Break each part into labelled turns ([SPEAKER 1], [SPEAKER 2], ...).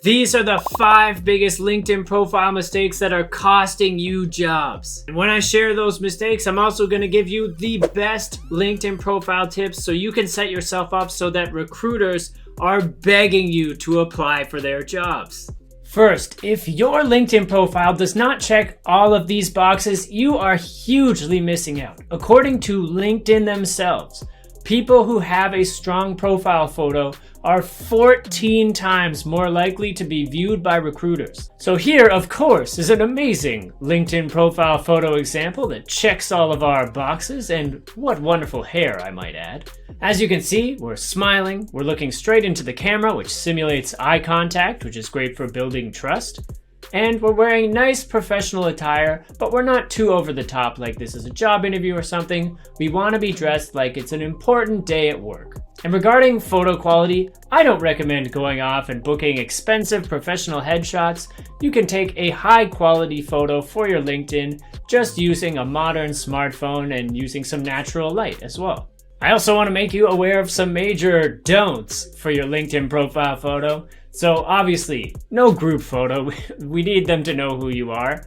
[SPEAKER 1] These are the 5 biggest LinkedIn profile mistakes that are costing you jobs. And when I share those mistakes, I'm also going to give you the best LinkedIn profile tips so you can set yourself up so that recruiters are begging you to apply for their jobs. First, if your LinkedIn profile does not check all of these boxes, you are hugely missing out. According to LinkedIn themselves, people who have a strong profile photo are 14 times more likely to be viewed by recruiters. So here, of course, is an amazing LinkedIn profile photo example that checks all of our boxes, and what wonderful hair, I might add. As you can see, we're smiling, we're looking straight into the camera, which simulates eye contact, which is great for building trust. And we're wearing nice professional attire, but we're not too over the top like this is a job interview or something. We want to be dressed like it's an important day at work. And regarding photo quality, I don't recommend going off and booking expensive professional headshots. You can take a high quality photo for your LinkedIn just using a modern smartphone and using some natural light as well. I also want to make you aware of some major don'ts for your LinkedIn profile photo. So obviously, no group photo. We need them to know who you are.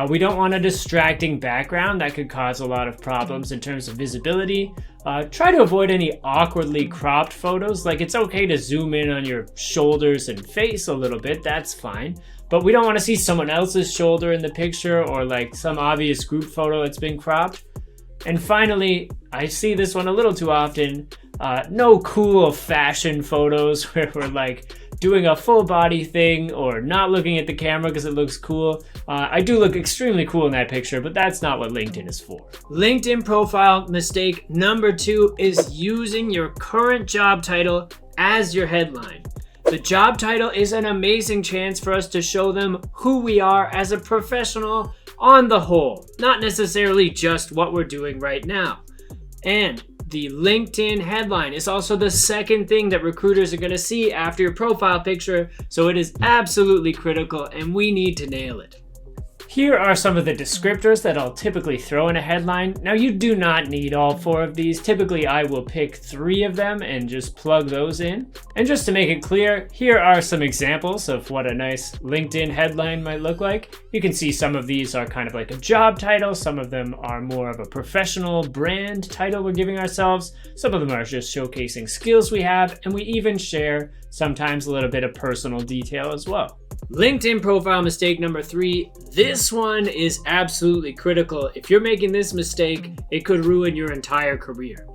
[SPEAKER 1] We don't want a distracting background that could cause a lot of problems in terms of visibility. Try to avoid any awkwardly cropped photos. Like, it's okay to zoom in on your shoulders and face a little bit, that's fine. But we don't want to see someone else's shoulder in the picture or like some obvious group photo that's been cropped. And finally, I see this one a little too often, no cool fashion photos where we're like doing a full body thing or not looking at the camera because it looks cool. I do look extremely cool in that picture, but that's not what LinkedIn is for. LinkedIn profile mistake number 2 is using your current job title as your headline. The job title is an amazing chance for us to show them who we are as a professional on the whole, not necessarily just what we're doing right now. And the LinkedIn headline is also the second thing that recruiters are going to see after your profile picture, so it is absolutely critical and we need to nail it. Here are some of the descriptors that I'll typically throw in a headline. Now, you do not need all 4 of these. Typically, I will pick 3 of them and just plug those in. And just to make it clear, here are some examples of what a nice LinkedIn headline might look like. You can see some of these are kind of like a job title. Some of them are more of a professional brand title we're giving ourselves. Some of them are just showcasing skills we have, and we even share sometimes a little bit of personal detail as well. LinkedIn profile mistake number 3. This one is absolutely critical. If you're making this mistake, it could ruin your entire career.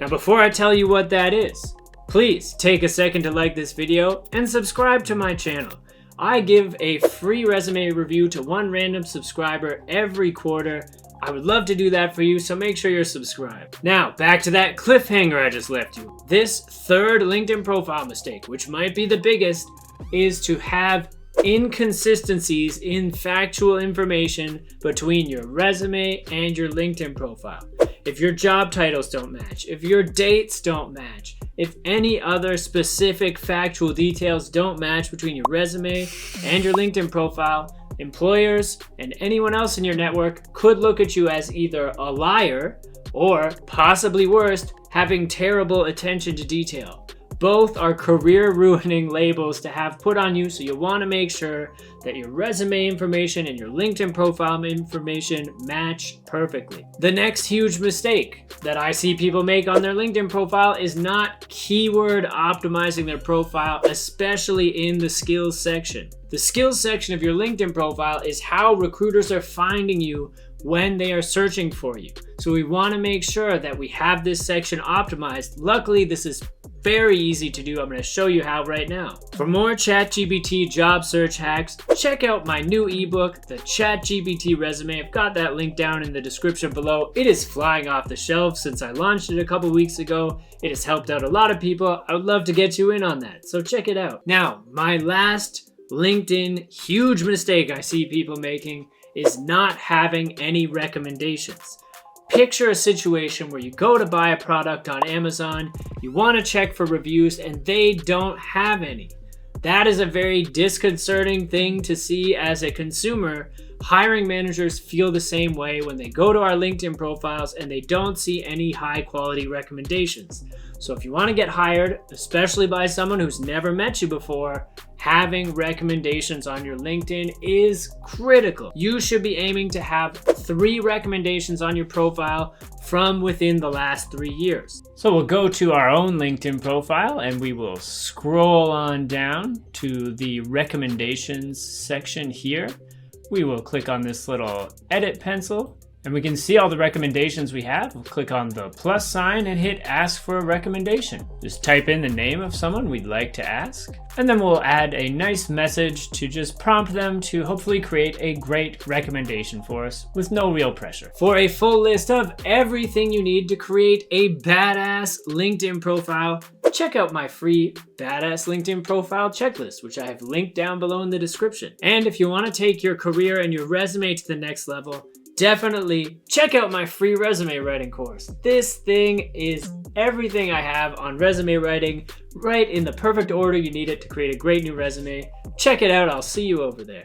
[SPEAKER 1] Now, before I tell you what that is, please take a second to like this video and subscribe to my channel. I give a free resume review to one random subscriber every quarter. I would love to do that for you, so make sure you're subscribed. Now, back to that cliffhanger I just left you. This 3rd LinkedIn profile mistake, which might be the biggest, is to have inconsistencies in factual information between your resume and your LinkedIn profile. If your job titles don't match, if your dates don't match, if any other specific factual details don't match between your resume and your LinkedIn profile, employers and anyone else in your network could look at you as either a liar or, possibly worse, having terrible attention to detail. Both are career-ruining labels to have put on you, so you want to make sure that your resume information and your LinkedIn profile information match perfectly. The next huge mistake that I see people make on their LinkedIn profile is not keyword optimizing their profile, especially in the skills section. The skills section of your LinkedIn profile is how recruiters are finding you when they are searching for you. So we want to make sure that we have this section optimized. Luckily, this is very easy to do. I'm going to show you how right now. For more ChatGPT job search hacks, check out my new ebook, The ChatGPT Resume. I've got that link down in the description below. It is flying off the shelves since I launched it a couple weeks ago. It has helped out a lot of people. I would love to get you in on that, so check it out. Now, my last LinkedIn huge mistake I see people making is not having any recommendations. Picture a situation where you go to buy a product on Amazon, you want to check for reviews, and they don't have any. That is a very disconcerting thing to see as a consumer. Hiring managers feel the same way when they go to our LinkedIn profiles and they don't see any high quality recommendations. So if you want to get hired, especially by someone who's never met you before, having recommendations on your LinkedIn is critical. You should be aiming to have 3 recommendations on your profile from within the last 3 years. So we'll go to our own LinkedIn profile and we will scroll on down to the recommendations section here. We will click on this little edit pencil and we can see all the recommendations we have. We'll click on the plus sign and hit ask for a recommendation. Just type in the name of someone we'd like to ask. And then we'll add a nice message to just prompt them to hopefully create a great recommendation for us with no real pressure. For a full list of everything you need to create a badass LinkedIn profile, check out my free Badass LinkedIn Profile Checklist, which I have linked down below in the description. And if you want to take your career and your resume to the next level, definitely check out my free resume writing course. This thing is everything I have on resume writing, right in the perfect order you need it to create a great new resume. Check it out, I'll see you over there.